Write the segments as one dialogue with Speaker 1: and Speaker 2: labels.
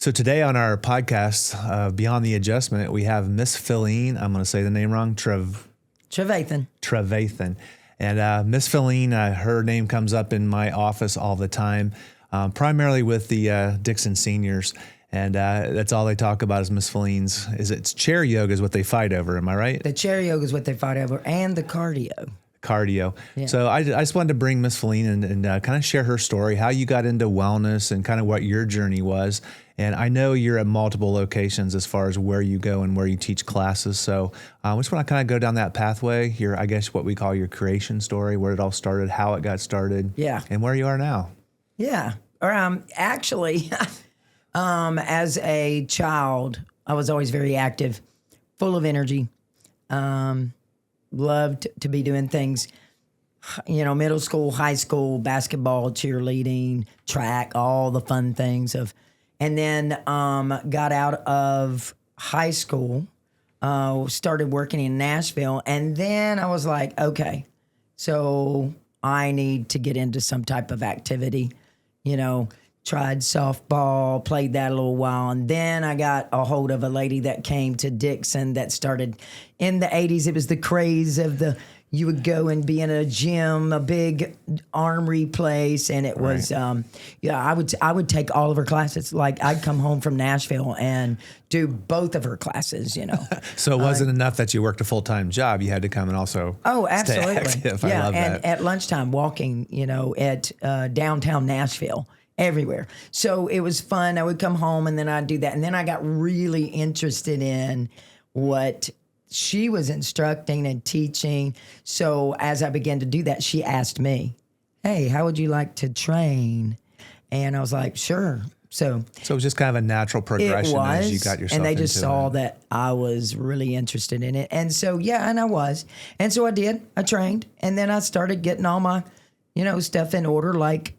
Speaker 1: So today on our podcast, Beyond the Adjustment, we have Miss Philene. I'm going to say the name wrong.
Speaker 2: Trevathan.
Speaker 1: Trevathan. And Miss Philene, her name comes up in my office all the time, primarily with the Dickson seniors. And that's all they talk about is Miss Philene's. It's chair yoga is what they fight over. Am I right?
Speaker 2: The chair yoga is what they fight over, and the cardio.
Speaker 1: Yeah. So I just wanted to bring Miss Philene and kind of share her story, how you got into wellness and kind of what your journey was. And I know you're at multiple locations as far as where you go and where you teach classes. So I just want to kind of go down that pathway, I guess what we call your creation story, where it all started, how it got started, and where you are now.
Speaker 2: Yeah. Actually, as a child, I was always very active, full of energy. Loved to be doing things, middle school, high school, basketball, cheerleading, track, all the fun things and then got out of high school, started working in Nashville. And then I was like, okay, so I need to get into some type of activity, tried softball, played that a little while. And then I got a hold of a lady that came to Dickson that started in the 80s. It was the craze of you would go and be in a gym, a big armory place. And it was, I would take all of her classes. Like I'd come home from Nashville and do both of her classes,
Speaker 1: So it wasn't enough that you worked a full-time job. You had to come and also
Speaker 2: absolutely.
Speaker 1: stay active. I love
Speaker 2: and
Speaker 1: that.
Speaker 2: at lunchtime walking, at downtown Nashville. Everywhere. So it was fun. I would come home and then I'd do that. And then I got really interested in what she was instructing and teaching. So as I began to do that, she asked me, hey, how would you like to train? And I was like, sure. So
Speaker 1: it was just kind of a natural progression as you got yourself
Speaker 2: and they
Speaker 1: into
Speaker 2: just saw that I was really interested in it. And so, and I was. And so I did. I trained. And then I started getting all my, stuff in order, like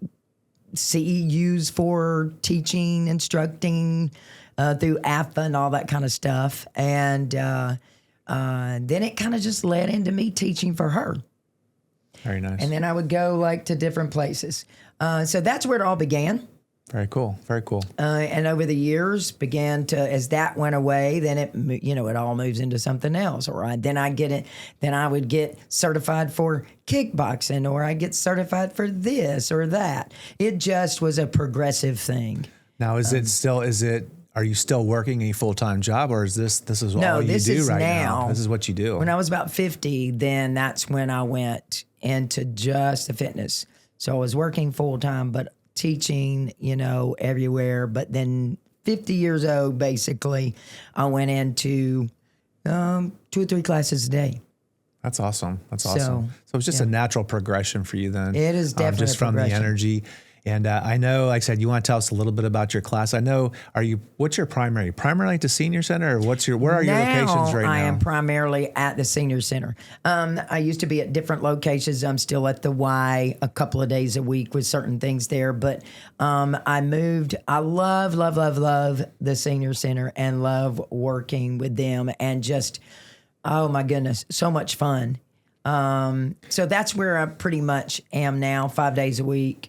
Speaker 2: CEUs for teaching, instructing through AFA and all that kind of stuff. And then it kind of just led into me teaching for her.
Speaker 1: Very nice.
Speaker 2: And then I would go to different places. So that's where it all began.
Speaker 1: Very cool. Very cool.
Speaker 2: And over the years as that went away, then it all moves into something else. All right. Then I would get certified for kickboxing, or I get certified for this or that. It just was a progressive thing.
Speaker 1: Now, are you still working a full-time job, or is this all you do right now? This is what you do.
Speaker 2: When I was about 50, then that's when I went into just the fitness. So I was working full-time, but teaching, everywhere. But then 50 years old, basically, I went into 2 or 3 classes a day.
Speaker 1: That's awesome. So it's just a natural progression for you then.
Speaker 2: It is definitely
Speaker 1: just from the energy. And I know, like I said, you want to tell us a little bit about your class. I know, what's your primarily at the senior center, or where are your locations right now?
Speaker 2: I am primarily at the senior center. I used to be at different locations. I'm still at the Y a couple of days a week with certain things there, but I moved. I love the senior center and love working with them, and just, oh my goodness, so much fun. So that's where I pretty much am now, 5 days a week.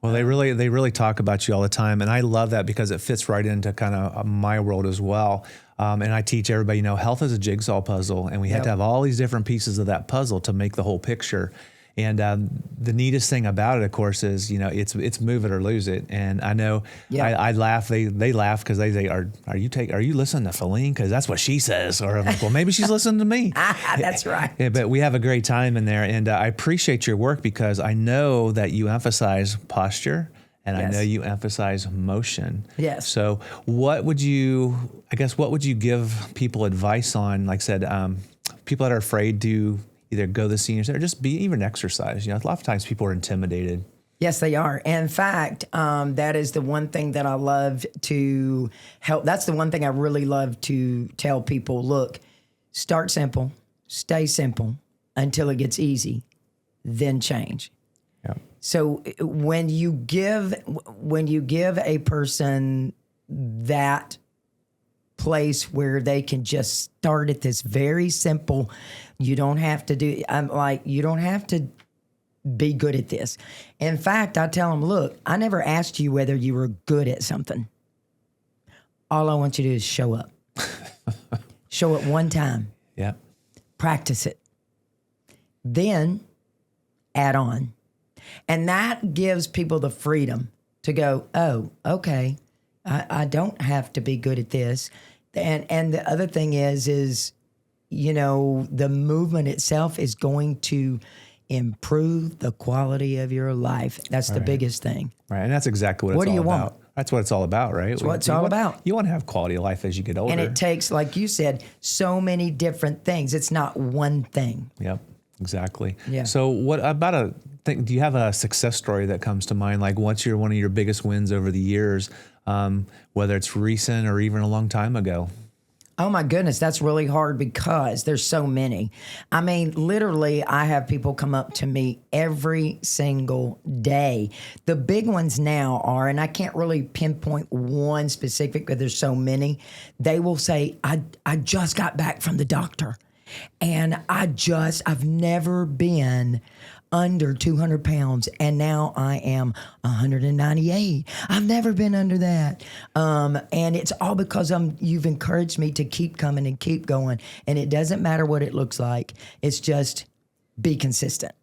Speaker 1: Well, they really talk about you all the time, and I love that because it fits right into kind of my world as well. And I teach everybody, health is a jigsaw puzzle, and we have to have all these different pieces of that puzzle to make the whole picture. And the neatest thing about it, of course, is it's move it or lose it. And I know I laugh. They laugh because they say, "Are you listening to Philene? Because that's what she says." Or I'm like, "Well, maybe she's listening to me."
Speaker 2: That's right.
Speaker 1: Yeah, but we have a great time in there, and I appreciate your work because I know that you emphasize posture. And I know you emphasize motion.
Speaker 2: Yes.
Speaker 1: So what would you give people advice on? Like I said, people that are afraid to either go to the senior center or just even exercise. A lot of times people are intimidated.
Speaker 2: Yes, they are. In fact, that is the one thing that I love to help. That's the one thing I really love to tell people. Look, start simple, stay simple until it gets easy, then change.
Speaker 1: Yeah.
Speaker 2: So when you give a person that place where they can just start at this very simple, you don't have to be good at this. In fact, I tell them, look, I never asked you whether you were good at something. All I want you to do is show up. Show up one time.
Speaker 1: Yeah.
Speaker 2: Practice it. Then add on. And that gives people the freedom to go, oh, okay, I don't have to be good at this. And the other thing is, you know, the movement itself is going to improve the quality of your life. That's the biggest thing.
Speaker 1: Right. And that's exactly what it's all about. That's what it's all about, right?
Speaker 2: That's what it's all about.
Speaker 1: You want to have quality of life as you get older.
Speaker 2: And it takes, like you said, so many different things. It's not one thing.
Speaker 1: Yep, exactly.
Speaker 2: Yeah.
Speaker 1: So what about do you have a success story that comes to mind? Like what's one of your biggest wins over the years, whether it's recent or even a long time ago?
Speaker 2: Oh my goodness, that's really hard because there's so many. I mean, literally, I have people come up to me every single day. The big ones now are, and I can't really pinpoint one specific because there's so many. They will say, I just got back from the doctor and I've never been under 200 pounds, and now I am 198. I've never been under that. And it's all because you've encouraged me to keep coming and keep going. And it doesn't matter what it looks like. It's just be consistent.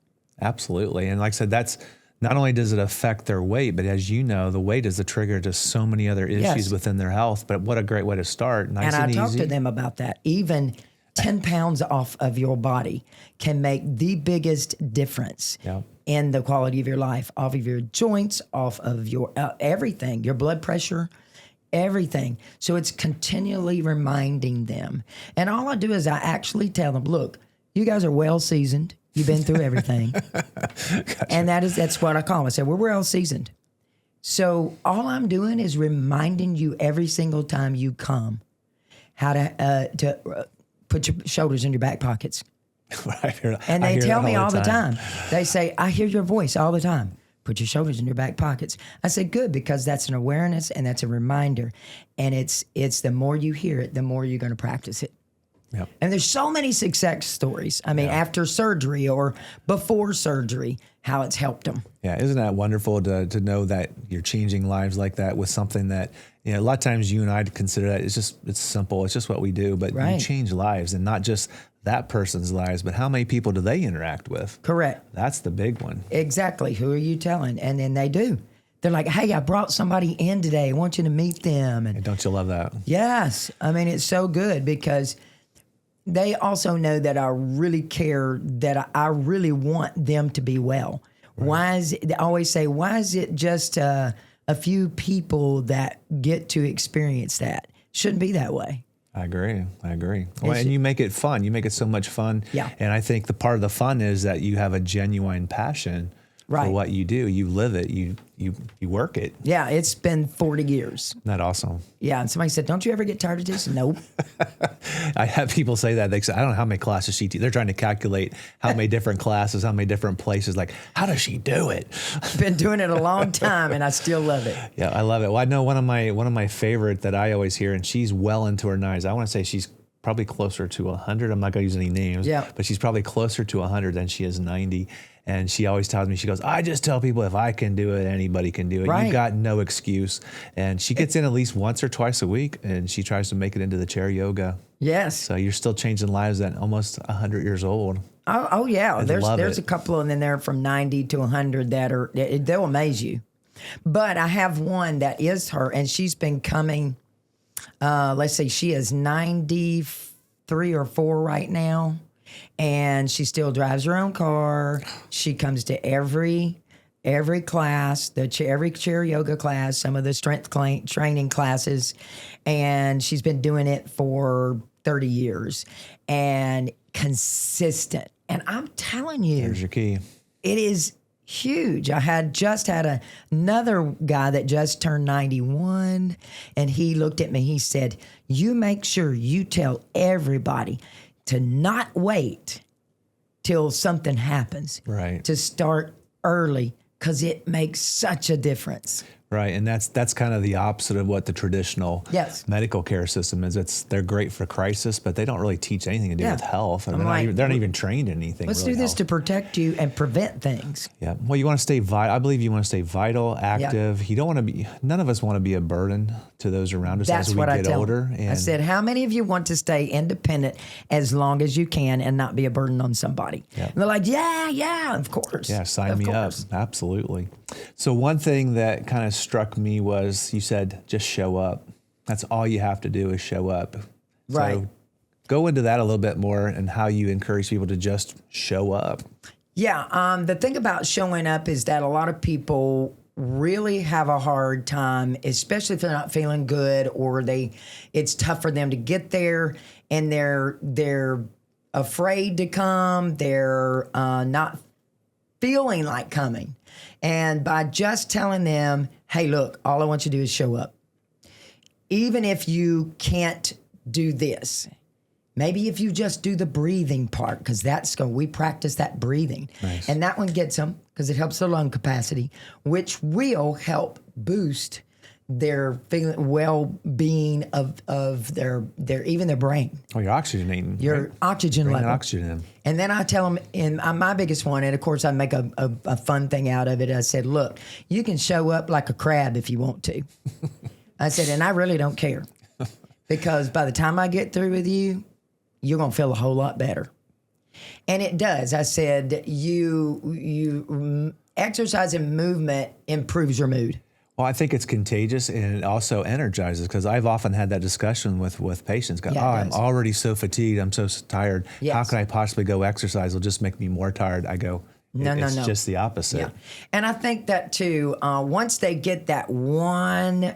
Speaker 1: Absolutely. And like I said, that's not only does it affect their weight, but as you know, the weight is the trigger to so many other issues within their health. But what a great way to start. Nice and easy.
Speaker 2: And I talk to them about that. Even 10 pounds off of your body can make the biggest difference in the quality of your life, off of your joints, off of your everything, your blood pressure, everything. So it's continually reminding them. And all I do is I actually tell them, look, you guys are well seasoned. You've been through everything. Gotcha. And that's what I call them. I say, we're well seasoned. So all I'm doing is reminding you every single time you come how to put your shoulders in your back pockets. And they tell me all the time. They say, I hear your voice all the time. Put your shoulders in your back pockets. I say, good, because that's an awareness and that's a reminder. And it's the more you hear it, the more you're going to practice it. Yep. And there's so many success stories. I mean, after surgery or before surgery, how it's helped them. Yeah,
Speaker 1: isn't that wonderful to know that you're changing lives like that with something that, you know, a lot of times you and I consider that it's simple. It's just what we do, but you change lives, and not just that person's lives, but how many people do they interact with?
Speaker 2: Correct.
Speaker 1: That's the big one.
Speaker 2: Exactly. Who are you telling? And then they do. They're like, hey, I brought somebody in today. I want you to meet them. And
Speaker 1: don't you love that? Yes.
Speaker 2: I mean, it's so good because they also know that I really care, that I really want them to be well. Right. They always say, why is it just a few people that get to experience that? Shouldn't be that way.
Speaker 1: I agree. Well, and you make it fun. You make it so much fun.
Speaker 2: Yeah.
Speaker 1: And I think the part of the fun is that you have a genuine passion for what you do. You live it. You work it.
Speaker 2: Yeah, it's been 40 years.
Speaker 1: Isn't that awesome?
Speaker 2: Yeah, and somebody said, don't you ever get tired of this? Nope.
Speaker 1: I have people say that. They say, I don't know how many classes she teaches. They're trying to calculate how many different classes, how many different places. Like, how does she do it?
Speaker 2: I've been doing it a long time, and I still love it.
Speaker 1: Yeah, I love it. Well, I know one of my favorite that I always hear, and she's well into her 90s. I want to say she's probably closer to 100. I'm not going to use any names, but she's probably closer to 100 than she is 90. And she always tells me, she goes, I just tell people if I can do it, anybody can do it. Right. You got no excuse. And she gets in at least once or twice a week, and she tries to make it into the chair yoga.
Speaker 2: Yes.
Speaker 1: So you're still changing lives at almost 100 years old.
Speaker 2: Oh yeah. There's a couple of them there from 90 to 100 they'll amaze you. But I have one that is her, and she's been coming, let's see, she is 93 or 4 right now. And she still drives her own car. She comes to every class, every chair yoga class, some of the strength training classes, and she's been doing it for 30 years and consistent. And I'm telling you,
Speaker 1: there's your key.
Speaker 2: It is huge. I just had another guy that just turned 91, and he looked at me. He said, "You make sure you tell everybody to not wait till something happens.
Speaker 1: Right.
Speaker 2: To start early, because it makes such a difference."
Speaker 1: Right, and that's kind of the opposite of what the traditional
Speaker 2: Yes.
Speaker 1: medical care system is. They're great for crisis, but they don't really teach anything to do
Speaker 2: Yeah.
Speaker 1: with health. And
Speaker 2: I'm
Speaker 1: they're not
Speaker 2: like,
Speaker 1: even trained in anything.
Speaker 2: Let's
Speaker 1: really
Speaker 2: do this
Speaker 1: health.
Speaker 2: to protect you and prevent things.
Speaker 1: Yeah. Well, you want to stay vital. I believe you want to stay vital, active. You don't want to be. None of us want to be a burden to those around us
Speaker 2: That's
Speaker 1: as we
Speaker 2: what I
Speaker 1: get
Speaker 2: tell
Speaker 1: older.
Speaker 2: them.
Speaker 1: And
Speaker 2: I said, how many of you want to stay independent as long as you can and not be a burden on somebody?
Speaker 1: Yeah.
Speaker 2: And they're like, yeah, of course.
Speaker 1: yeah, sign
Speaker 2: Of
Speaker 1: me
Speaker 2: course.
Speaker 1: up. Absolutely. So one thing that kind of struck me was you said just show up. That's all you have to do is show up.
Speaker 2: Right.
Speaker 1: So go into that a little bit more and how you encourage people to just show up.
Speaker 2: Yeah. The thing about showing up is that a lot of people really have a hard time, especially if they're not feeling good or it's tough for them to get there and they're afraid to come. They're not feeling like coming. And by just telling them, hey, look, all I want you to do is show up. Even if you can't do this, maybe if you just do the breathing part, because we practice that breathing.
Speaker 1: Nice.
Speaker 2: And that one gets them because it helps their lung capacity, which will help boost their well-being of their even their brain.
Speaker 1: Oh, you're oxygenating.
Speaker 2: Your
Speaker 1: right?
Speaker 2: oxygen
Speaker 1: Bring that
Speaker 2: level.
Speaker 1: oxygen in.
Speaker 2: And then I tell them, in my biggest one, and of course I make a fun thing out of it. I said, look, you can show up like a crab if you want to. I said, and I really don't care. Because by the time I get through with you, you're going to feel a whole lot better. And it does. I said, you exercise and movement improves your mood.
Speaker 1: Well, I think it's contagious and it also energizes because I've often had that discussion with patients. Go,
Speaker 2: Yeah, it
Speaker 1: I'm
Speaker 2: does.
Speaker 1: already so fatigued. I'm so tired. How
Speaker 2: Yes.
Speaker 1: can I possibly go exercise? It'll just make me more tired. I go,
Speaker 2: No.
Speaker 1: it's just the opposite.
Speaker 2: Yeah. And I think that too, once they get that one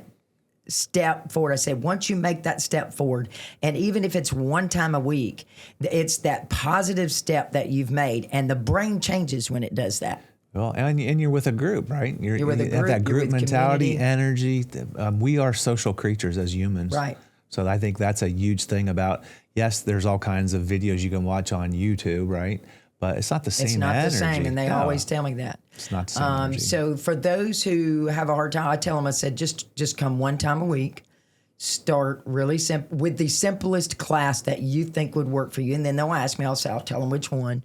Speaker 2: step forward, I said, once you make that step forward, and even if it's one time a week, it's that positive step that you've made. And the brain changes when it does that.
Speaker 1: Well, and you're with a group, right?
Speaker 2: You're with a
Speaker 1: you have
Speaker 2: group,
Speaker 1: that
Speaker 2: you're
Speaker 1: group
Speaker 2: with
Speaker 1: mentality,
Speaker 2: community.
Speaker 1: energy. We are social creatures as humans.
Speaker 2: Right.
Speaker 1: So I think that's a huge thing about, yes, there's all kinds of videos you can watch on YouTube, right? But it's not the same
Speaker 2: It's not
Speaker 1: energy.
Speaker 2: the same, and they
Speaker 1: No,
Speaker 2: always tell me that.
Speaker 1: it's not the same energy.
Speaker 2: So for those who have a hard time, I tell them, I said, just come one time a week. Start really simple with the simplest class that you think would work for you, and then they'll ask me. I'll tell them which one.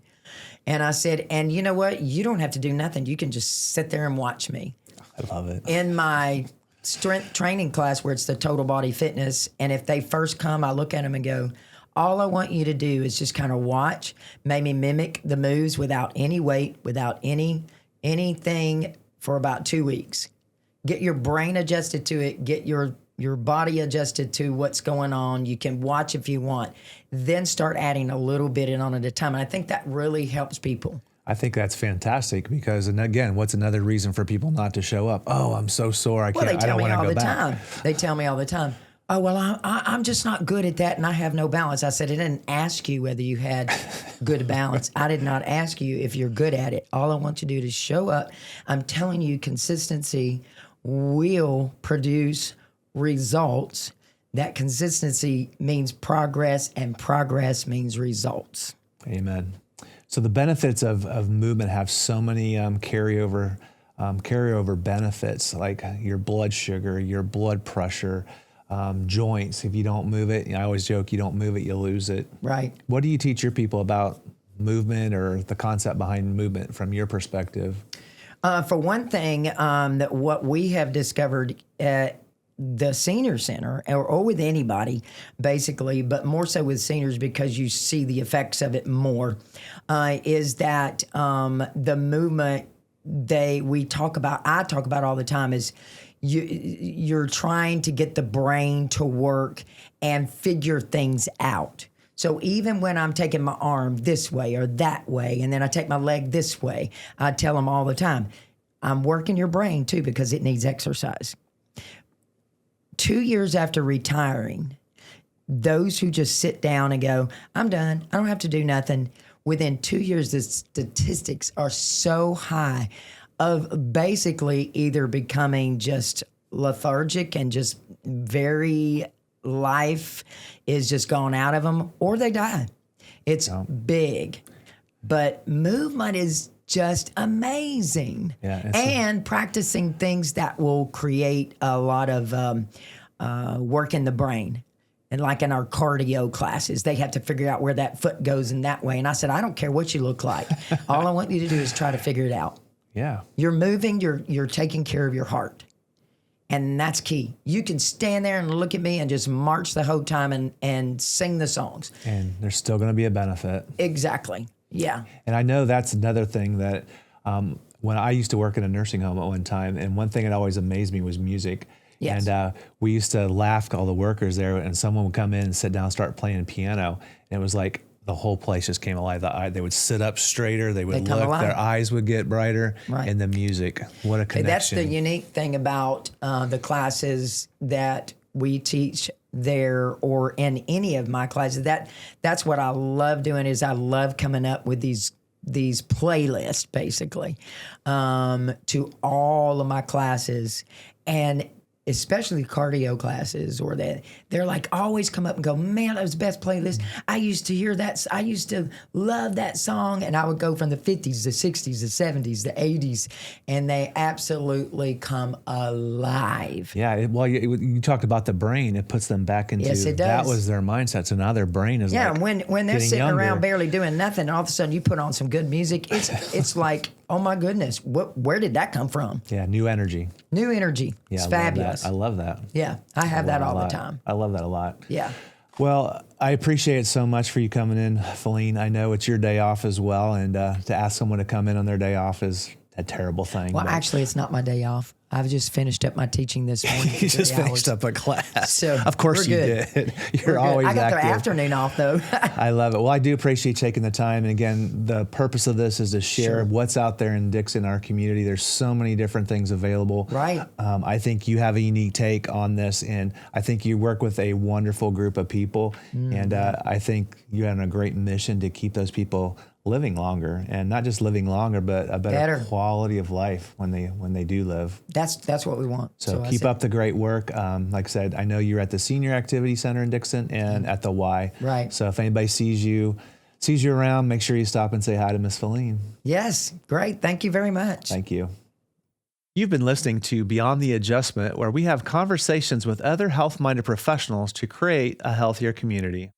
Speaker 2: And I said, and you know what? You don't have to do nothing. You can just sit there and watch me.
Speaker 1: I love it.
Speaker 2: In my strength training class where it's the total body fitness, and if they first come, I look at them and go, all I want you to do is just kind of watch, maybe mimic the moves without any weight, without anything for about 2 weeks. Get your brain adjusted to it, get your body adjusted to what's going on. You can watch if you want. Then start adding a little bit in on at a time. And I think that really helps people.
Speaker 1: I think that's fantastic because, and again, what's another reason for people not to show up? Oh, I'm so sore. I
Speaker 2: Well,
Speaker 1: can't.
Speaker 2: they
Speaker 1: I
Speaker 2: tell
Speaker 1: don't
Speaker 2: me
Speaker 1: want
Speaker 2: all
Speaker 1: to
Speaker 2: the
Speaker 1: go back.
Speaker 2: time. They tell me all the time, oh, well, I'm just not good at that and I have no balance. I said, I didn't ask you whether you had good balance. I did not ask you if you're good at it. All I want you to do is show up. I'm telling you, consistency will produce results. That consistency means progress, and progress means results.
Speaker 1: Amen. So the benefits of movement have so many carryover benefits, like your blood sugar, your blood pressure, joints. If you don't move it, I always joke, you don't move it, you lose it.
Speaker 2: Right.
Speaker 1: What do you teach your people about movement or the concept behind movement from your perspective?
Speaker 2: For one thing, that what we have discovered at the senior center, or with anybody, basically, but more so with seniors because you see the effects of it more, is that the movement I talk about all the time is you're trying to get the brain to work and figure things out. So even when I'm taking my arm this way or that way, and then I take my leg this way, I tell them all the time, I'm working your brain too because it needs exercise. 2 years after retiring, those who just sit down and go, I'm done, I don't have to do nothing, within 2 years, the statistics are so high of basically either becoming just lethargic and just very life is just gone out of them, or they die. It's big. But movement is just amazing.
Speaker 1: Yeah,
Speaker 2: and practicing things that will create a lot of work in the brain. And like in our cardio classes, they have to figure out where that foot goes in that way. And I said, I don't care what you look like. All I want you to do is try to figure it out.
Speaker 1: Yeah.
Speaker 2: You're moving, you're taking care of your heart. And that's key. You can stand there and look at me and just march the whole time and sing the songs.
Speaker 1: And there's still going to be a benefit.
Speaker 2: Exactly. Yeah.
Speaker 1: And I know that's another thing that when I used to work in a nursing home at one time, and one thing that always amazed me was music.
Speaker 2: Yes.
Speaker 1: And we used to laugh, all the workers there, and someone would come in and sit down and start playing piano. And it was like the whole place just came alive. They would sit up straighter. They would look. Alive. Their eyes would get brighter.
Speaker 2: Right.
Speaker 1: And the music, what a connection.
Speaker 2: That's the unique thing about the classes that we teach there or in any of my classes. That's what I love doing is I love coming up with these playlists, basically, to all of my classes. And especially cardio classes, or they're like always come up and go, man, that was the best playlist. I used to hear that. I used to love that song. And I would go from the 50s, the 60s, the 70s, the 80s, and they absolutely come alive.
Speaker 1: Yeah. Well, you talked about the brain. It puts them back into,
Speaker 2: yes, it does.
Speaker 1: That was their mindset. So now their brain is
Speaker 2: yeah,
Speaker 1: like
Speaker 2: when they're sitting
Speaker 1: younger.
Speaker 2: around barely doing nothing, and all of a sudden you put on some good music, it's like, oh my goodness, where did that come from?
Speaker 1: Yeah, new energy.
Speaker 2: New energy.
Speaker 1: Yeah,
Speaker 2: it's fabulous.
Speaker 1: I love that.
Speaker 2: Yeah, I have that all the time.
Speaker 1: I love that a lot.
Speaker 2: Yeah.
Speaker 1: Well, I appreciate it so much for you coming in, Philene. I know it's your day off as well, and to ask someone to come in on their day off is a terrible thing.
Speaker 2: Well, actually, it's not my day off. I've just finished up my teaching this morning.
Speaker 1: You just finished up a class.
Speaker 2: So
Speaker 1: of course you did. You're always
Speaker 2: I got
Speaker 1: active.
Speaker 2: their afternoon off, though.
Speaker 1: I love it. Well, I do appreciate taking the time. And again, the purpose of this is to share what's out there in Dickson, our community. There's so many different things available.
Speaker 2: Right.
Speaker 1: I think you have a unique take on this, and I think you work with a wonderful group of people. And I think you have a great mission to keep those people living longer, and not just living longer, but a better quality of life when they do live.
Speaker 2: That's what we want.
Speaker 1: So keep up the great work. Like I said, I know you're at the Senior Activity Center in Dickson and at the Y.
Speaker 2: Right.
Speaker 1: So if anybody sees you around, make sure you stop and say hi to Miss Philene.
Speaker 2: Yes, great. Thank you very much.
Speaker 1: Thank you. You've been listening to Beyond the Adjustment, where we have conversations with other health-minded professionals to create a healthier community.